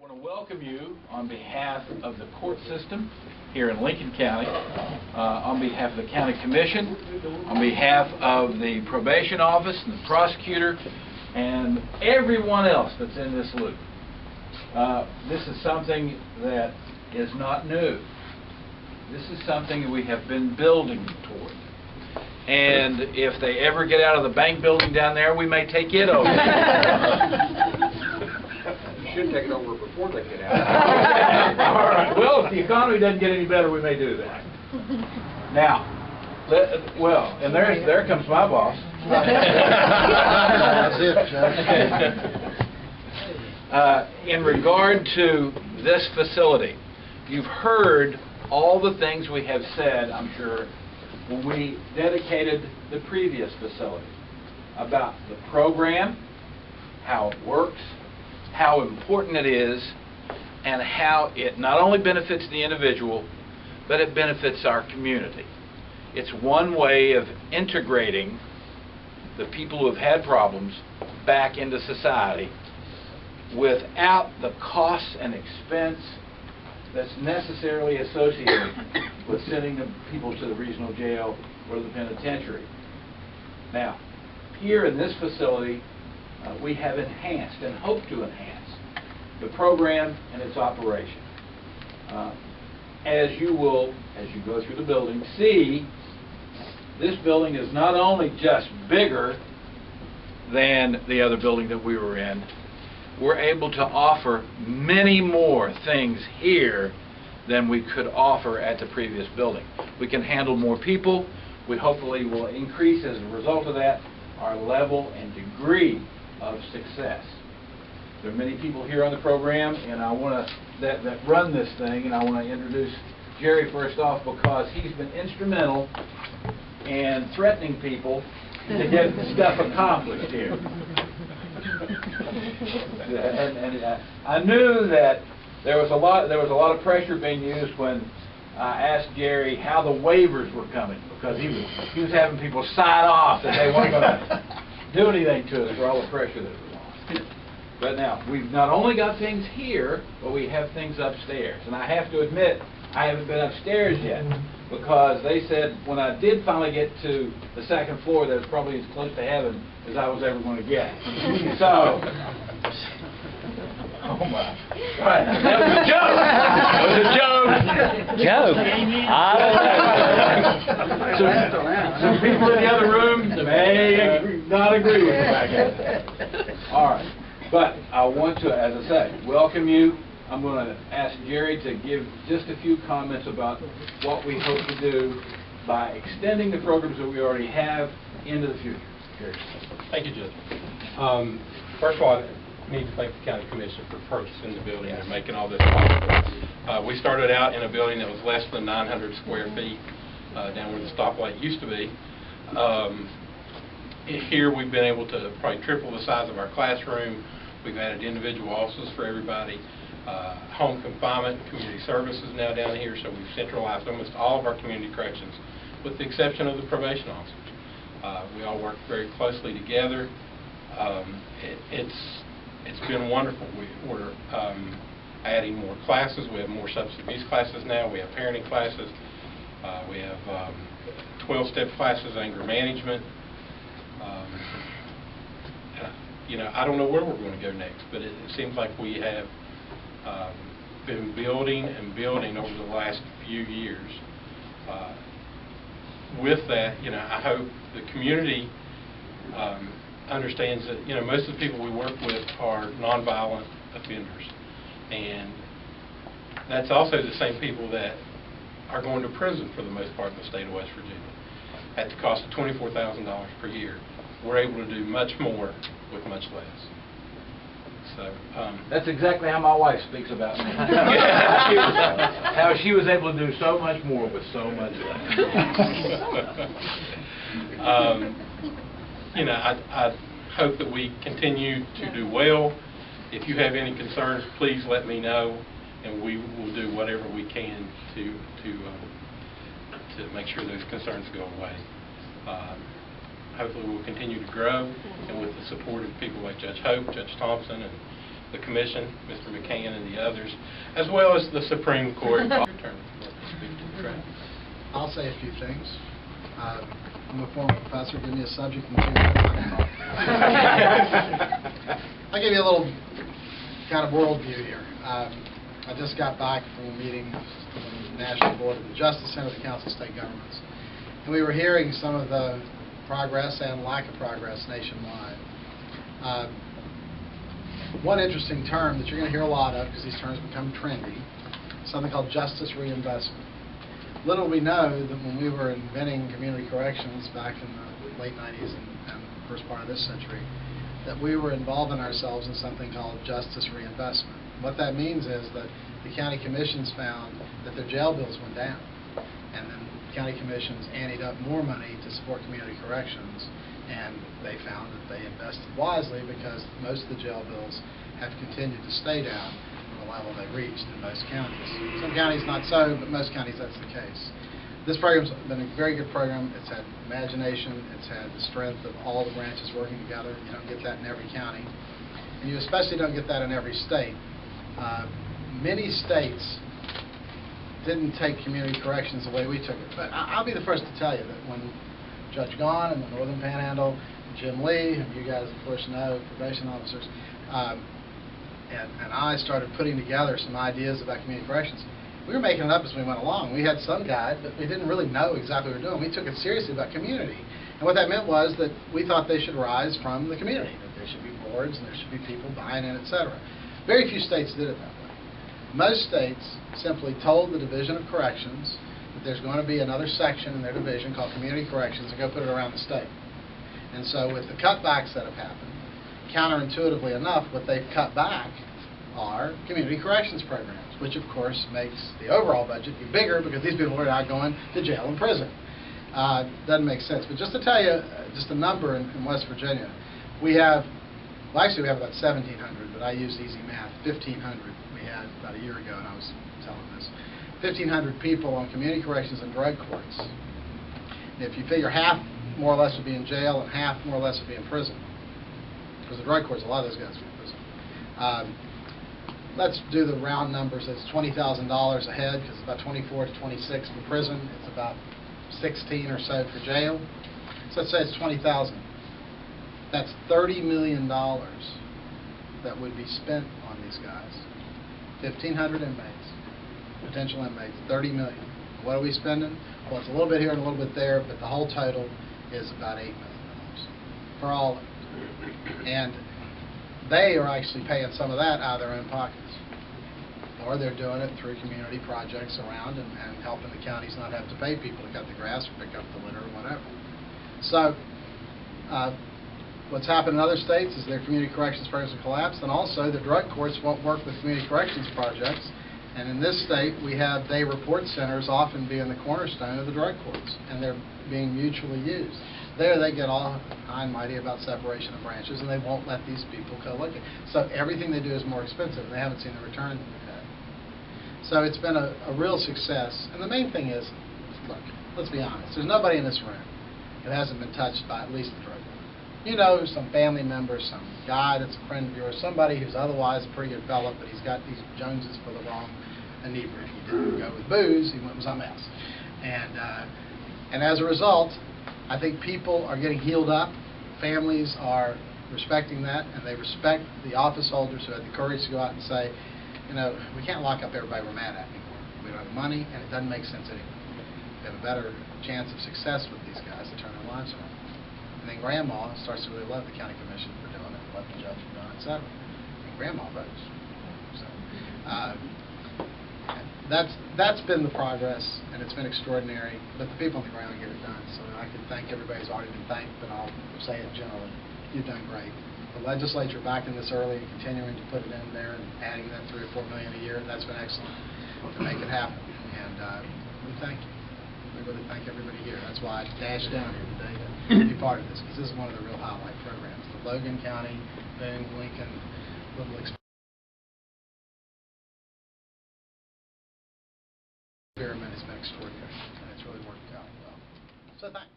I want to welcome you on behalf of the court system here in Lincoln County, on behalf of the County Commission, on behalf of the probation office and the prosecutor, and everyone else that's in this loop. This is something that is not new. This is something that we have been building toward. And if they ever get out of the bank building down there, we may take it over. You should take it over before they get out. All right. Well, if the economy doesn't get any better, we may do that. Now, and there comes my boss. That's it. In regard to this facility, you've heard all the things we have said, I'm sure, when we dedicated the previous facility about the program, how it works, how important it is, and how it not only benefits the individual, but it benefits our community. It's one way of integrating the people who have had problems back into society without the costs and expense that's necessarily associated with sending the people to the regional jail or the penitentiary. Now, here in this facility, we have enhanced and hope to enhance the program and its operation. As you go through the building, see, this building is not only just bigger than the other building that we were in, we're able to offer many more things here than we could offer at the previous building. We can handle more people. We hopefully will increase, as a result of that, our level and degree of success. There are many people here on the program, and I want to that run this thing, and I want to introduce Jerry first off, because he's been instrumental in threatening people to get stuff accomplished here. And I knew that there was a lot of pressure being used when I asked Jerry how the waivers were coming, because he was having people sign off that they weren't going to do anything to us for all the pressure that was on. But now we've not only got things here, but we have things upstairs. And I have to admit, I haven't been upstairs yet, because they said when I did finally get to the second floor, that was probably as close to heaven as I was ever going to get. So, oh my, right, that was a joke. That was a joke. Joke? I don't know. Some people in the other room may not agree with me back there. All right, but I want to, as I say, welcome you. I'm going to ask Jerry to give just a few comments about what we hope to do by extending the programs that we already have into the future. Jerry. Thank you, Judge. First of all, I need to thank the County Commission for purchasing the building and making all this possible. We started out in a building that was less than 900 square feet, down where the stoplight used to be. Here we've been able to probably triple the size of our classroom. We've added individual offices for everybody. Home confinement, community services now down here, so we've centralized almost all of our community corrections, with the exception of the probation officers. We all work very closely together. It's been wonderful. We're adding more classes. We have more substance abuse classes now. We have parenting classes. We have 12-step classes, anger management. You know, I don't know where we're going to go next, but it seems like we have been building and building over the last few years. With that, you know, I hope the community understands that, you know, most of the people we work with are nonviolent offenders, and that's also the same people that are going to prison for the most part in the state of West Virginia at the cost of $24,000 per year. We're able to do much more with much less. So, that's exactly how my wife speaks about me. How she was able to do so much more with so much less. You know, I hope that we continue to do well. If you have any concerns, please let me know, and we will do whatever we can to make sure those concerns go away. Hopefully we'll continue to grow, and with the support of people like Judge Hope, Judge Thompson, and the commission, Mr. McCann and the others, as well as the Supreme Court. Your turn to speak to the crowd. I'll say a few things. I'm a former professor. Give me a subject and 2 minutes, I can talk. I'll give you a little kind of worldview here. I just got back from a meeting with the National Board of the Justice Center of the Council of State Governments. And we were hearing some of the progress and lack of progress nationwide. One interesting term that you're going to hear a lot of, because these terms become trendy, something called justice reinvestment. Little we know that when we were inventing community corrections back in the late 90s and the first part of this century, that we were involving ourselves in something called justice reinvestment. What that means is that the county commissions found that their jail bills went down, and then county commissions anteed up more money to support community corrections, and they found that they invested wisely because most of the jail bills have continued to stay down from the level they reached in most counties. Some counties not so, but most counties that's the case. This program's been a very good program. It's had imagination. It's had the strength of all the branches working together. You don't get that in every county, and you especially don't get that in every state. Many states didn't take community corrections the way we took it. But I'll be the first to tell you that when Judge Gahn and the Northern Panhandle, Jim Lee, and you guys of course know, probation officers, and I started putting together some ideas about community corrections, we were making it up as we went along. We had some guide, but we didn't really know exactly what we were doing. We took it seriously about community. And what that meant was that we thought they should rise from the community, that there should be boards and there should be people buying in, etc. Very few states did it that way. Most states simply told the Division of Corrections that there's going to be another section in their division called Community Corrections, and go put it around the state. And so with the cutbacks that have happened, counterintuitively enough, what they've cut back are community corrections programs, which of course makes the overall budget be bigger because these people are not going to jail and prison. Doesn't make sense. But just to tell you, just a number in West Virginia, we have, well actually we have about 1,700, but I use easy math, 1,500 we had about a year ago, and I was telling this. 1,500 people on community corrections and drug courts. If you figure half more or less would be in jail and half more or less would be in prison, because the drug courts, a lot of those guys are in prison. Let's do the round numbers. It's $20,000 a head, because it's about 24 to 26 for prison. It's about 16 or so for jail. So let's say it's 20,000. That's $30 million that would be spent on these guys. 1,500 inmates, potential inmates, $30 million. What are we spending? Well, it's a little bit here and a little bit there, but the whole total is about $8 million for all of it. And they are actually paying some of that out of their own pockets. Or they're doing it through community projects around and helping the counties not have to pay people to cut the grass or pick up the litter or whatever. So what's happened in other states is their community corrections programs have collapsed, and also the drug courts won't work with community corrections projects. And in this state, we have day report centers often being the cornerstone of the drug courts, and they're being mutually used. There they get all high and mighty about separation of branches, and they won't let these people go looking. So everything they do is more expensive, and they haven't seen the return that we've had. So it's been a real success. And the main thing is, look, let's be honest, there's nobody in this room that hasn't been touched by at least a drug dealer. You know, some family member, some guy that's a friend of yours, somebody who's otherwise a pretty good fellow, but he's got these Joneses for the wrong inebriant. He didn't go with booze, he went with something else. And as a result, I think people are getting healed up. Families are respecting that, and they respect the office holders who had the courage to go out and say, you know, we can't lock up everybody we're mad at anymore. We don't have the money, and it doesn't make sense anymore. We have a better chance of success with these guys to turn their lives around. And then Grandma starts to really love the county commission for doing it, love the judge for doing it, etc. And Grandma votes. So that's been the progress, and it's been extraordinary. But the people on the ground get it done. So I can thank everybody who's already been thanked, but I'll say it generally. You've done great. The legislature backing this early and continuing to put it in there and adding that $3 or $4 million a year, that's been excellent to make it happen. And we thank you. We really thank everybody here. That's why I dashed down here today to be part of this, because this is one of the real highlight programs. The Logan County, Boone, Lincoln, Little experiment has been extraordinary, and it's really worked out well. So thanks.